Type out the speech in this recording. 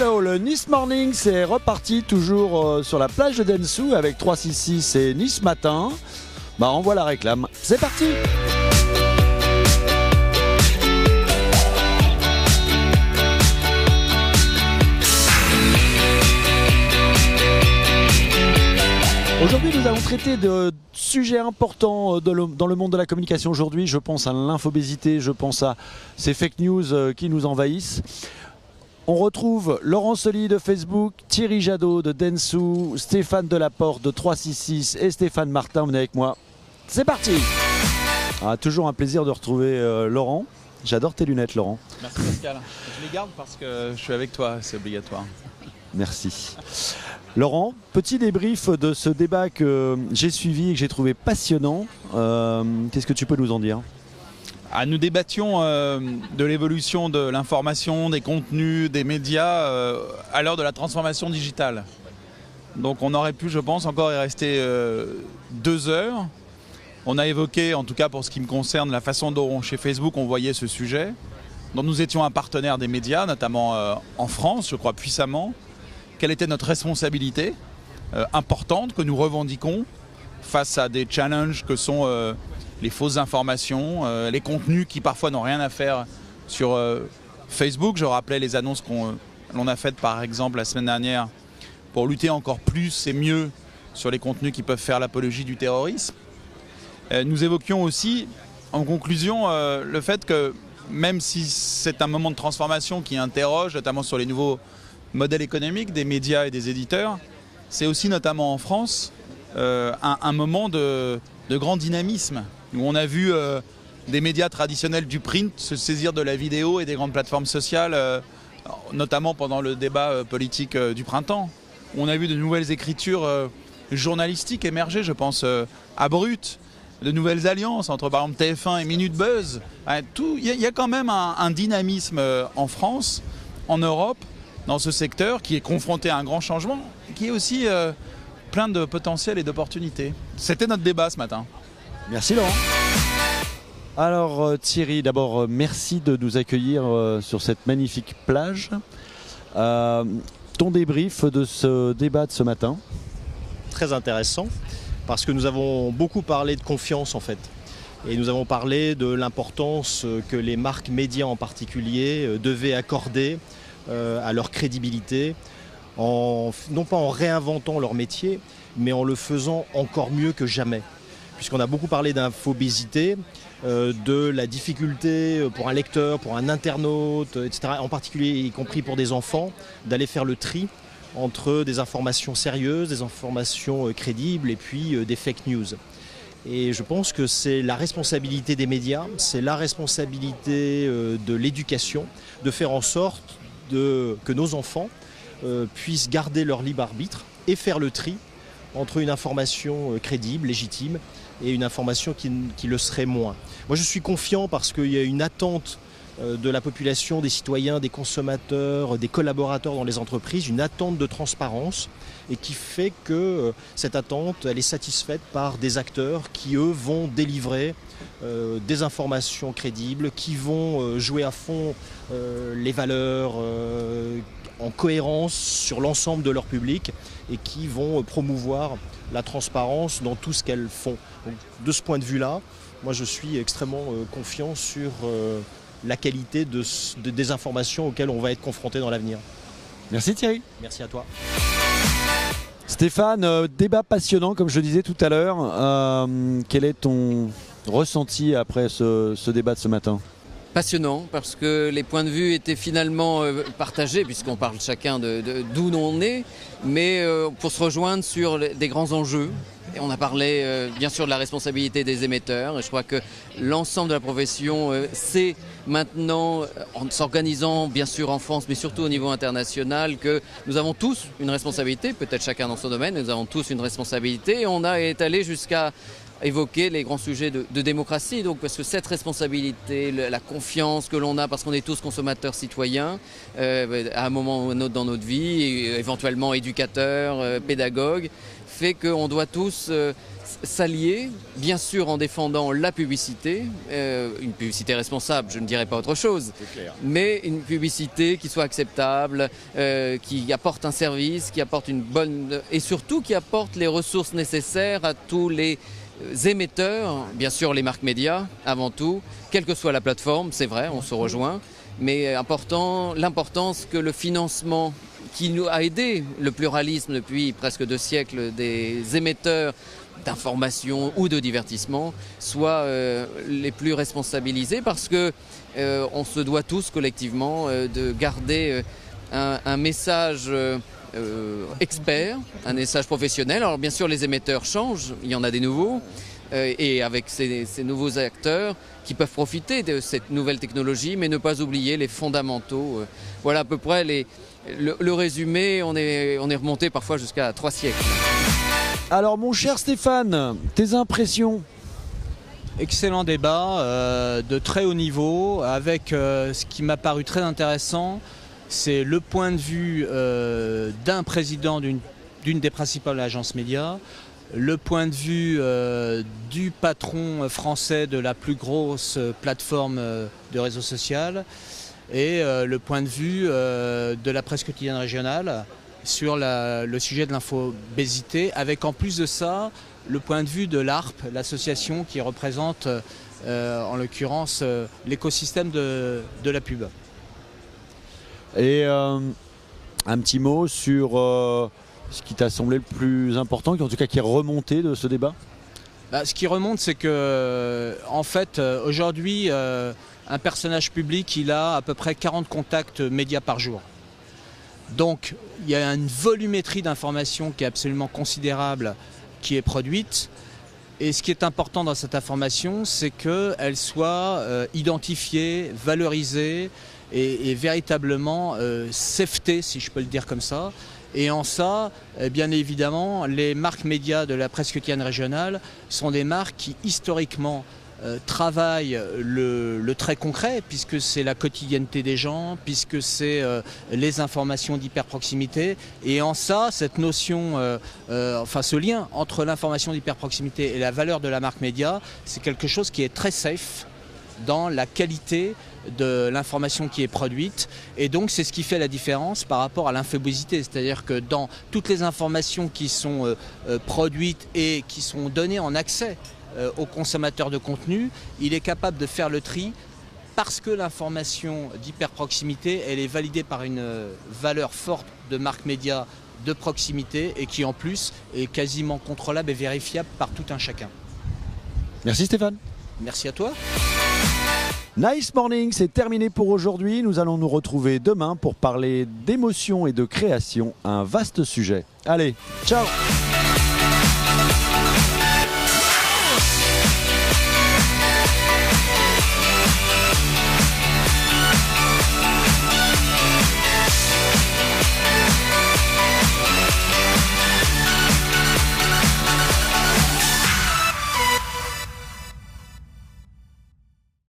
Hello, le Nice Morning, c'est reparti toujours sur la plage de Denzhou avec 366 et Nice Matin. Envoie la réclame. C'est parti! Aujourd'hui, nous allons traiter de sujets importants dans le monde de la communication aujourd'hui. Je pense à l'infobésité, je pense à ces fake news qui nous envahissent. On retrouve Laurent Soli de Facebook, Thierry Jadot de Denzhou, Stéphane Delaporte de 366 et Stéphane Martin, venez avec moi. C'est parti! Toujours un plaisir de retrouver Laurent. J'adore tes lunettes, Laurent. Merci Pascal. Je les garde parce que je suis avec toi, c'est obligatoire. Merci. Laurent, petit débrief de ce débat que j'ai suivi et que j'ai trouvé passionnant. Qu'est-ce que tu peux nous en dire ? Nous débattions de l'évolution de l'information, des contenus, des médias à l'heure de la transformation digitale. Donc on aurait pu, je pense, encore y rester 2 heures. On a évoqué, en tout cas pour ce qui me concerne, la façon dont chez Facebook on voyait ce sujet, dont nous étions un partenaire des médias, notamment en France, je crois puissamment. Quelle était notre responsabilité importante que nous revendiquons face à des challenges que sont les fausses informations, les contenus qui parfois n'ont rien à faire sur Facebook. Je rappelais les annonces l'on a faites par exemple la semaine dernière pour lutter encore plus et mieux sur les contenus qui peuvent faire l'apologie du terrorisme. Nous évoquions aussi en conclusion le fait que même si c'est un moment de transformation qui interroge notamment sur les nouveaux modèle économique des médias et des éditeurs, c'est aussi notamment en France un moment de grand dynamisme où on a vu des médias traditionnels du print se saisir de la vidéo et des grandes plateformes sociales, notamment pendant le débat politique du printemps. On a vu de nouvelles écritures journalistiques émerger, je pense à Brut, de nouvelles alliances entre par exemple TF1 et Minute Buzz. Il y a quand même un dynamisme en France, en Europe, dans ce secteur qui est confronté à un grand changement, qui est aussi plein de potentiel et d'opportunités. C'était notre débat ce matin. Merci Laurent. Alors Thierry, d'abord merci de nous accueillir sur cette magnifique plage. Ton débrief de ce débat de ce matin? Très intéressant, parce que nous avons beaucoup parlé de confiance en fait. Et nous avons parlé de l'importance que les marques médias en particulier devaient accorder à leur crédibilité, non pas en réinventant leur métier, mais en le faisant encore mieux que jamais. Puisqu'on a beaucoup parlé d'infobésité, de la difficulté pour un lecteur, pour un internaute, etc., en particulier y compris pour des enfants, d'aller faire le tri entre des informations sérieuses, des informations crédibles et puis des fake news. Et je pense que c'est la responsabilité des médias, c'est la responsabilité de l'éducation, de faire en sorte que nos enfants puissent garder leur libre arbitre et faire le tri entre une information crédible, légitime, et une information qui le serait moins. Moi je suis confiant parce qu'il y a une attente de la population, des citoyens, des consommateurs, des collaborateurs dans les entreprises, une attente de transparence et qui fait que cette attente elle est satisfaite par des acteurs qui eux vont délivrer des informations crédibles, qui vont jouer à fond les valeurs en cohérence sur l'ensemble de leur public et qui vont promouvoir la transparence dans tout ce qu'elles font. Donc, de ce point de vue-là, moi je suis extrêmement confiant sur la qualité des informations auxquelles on va être confronté dans l'avenir. Merci Thierry. Merci à toi. Stéphane, débat passionnant comme je le disais tout à l'heure. Quel est ton ressenti après ce débat de ce matin ? Passionnant parce que les points de vue étaient finalement partagés puisqu'on parle chacun d'où on est, mais pour se rejoindre sur des grands enjeux. Et on a parlé bien sûr de la responsabilité des émetteurs et je crois que l'ensemble de la profession sait maintenant, en s'organisant bien sûr en France mais surtout au niveau international, que nous avons tous une responsabilité, peut-être chacun dans son domaine, mais nous avons tous une responsabilité et on est allé jusqu'à évoqué les grands sujets de démocratie, donc parce que cette responsabilité, la confiance que l'on a, parce qu'on est tous consommateurs citoyens, à un moment ou un autre dans notre vie, et éventuellement éducateurs, pédagogues, fait qu'on doit tous s'allier, bien sûr en défendant la publicité, une publicité responsable, je ne dirais pas autre chose, mais une publicité qui soit acceptable, qui apporte un service, qui apporte une bonne... et surtout qui apporte les ressources nécessaires à tous les émetteurs, bien sûr les marques médias avant tout, quelle que soit la plateforme, c'est vrai, on se rejoint, mais l'importance que le financement qui nous a aidé le pluralisme depuis presque 2 siècles des émetteurs d'information ou de divertissement soient les plus responsabilisés, parce que on se doit tous collectivement de garder un message expert, un message professionnel. Alors bien sûr les émetteurs changent, il y en a des nouveaux, et avec ces nouveaux acteurs qui peuvent profiter de cette nouvelle technologie, mais ne pas oublier les fondamentaux. Voilà à peu près le résumé, on est remonté parfois jusqu'à 3 siècles. Alors mon cher Stéphane, tes impressions? Excellent débat, de très haut niveau, avec ce qui m'a paru très intéressant, c'est le point de vue d'un président d'une des principales agences médias, le point de vue du patron français de la plus grosse plateforme de réseau social, et le point de vue de la presse quotidienne régionale sur le sujet de l'infobésité, avec en plus de ça le point de vue de l'ARP, l'association qui représente en l'occurrence l'écosystème de la pub. Et un petit mot sur ce qui t'a semblé le plus important, en tout cas qui est remonté de ce débat? Ce qui remonte, c'est que en fait aujourd'hui un personnage public, il a à peu près 40 contacts médias par jour. Donc il y a une volumétrie d'informations qui est absolument considérable qui est produite. Et ce qui est important dans cette information, c'est qu'elle soit identifiée, valorisée et véritablement safetée, si je peux le dire comme ça. Et en ça, bien évidemment, les marques médias de la presse quotidienne régionale sont des marques qui historiquement travaillent le très concret, puisque c'est la quotidienneté des gens, puisque c'est les informations d'hyper proximité. Et en ça, cette notion, ce lien entre l'information d'hyper proximité et la valeur de la marque média, c'est quelque chose qui est très safe dans la qualité de l'information qui est produite, et donc c'est ce qui fait la différence par rapport à l'infobésité, c'est-à-dire que dans toutes les informations qui sont produites et qui sont données en accès aux consommateurs de contenu, il est capable de faire le tri parce que l'information d'hyperproximité, elle est validée par une valeur forte de marque média de proximité et qui en plus est quasiment contrôlable et vérifiable par tout un chacun. Merci Stéphane. Merci à toi. Nice Morning, c'est terminé pour aujourd'hui. Nous allons nous retrouver demain pour parler d'émotion et de création, un vaste sujet. Allez, ciao!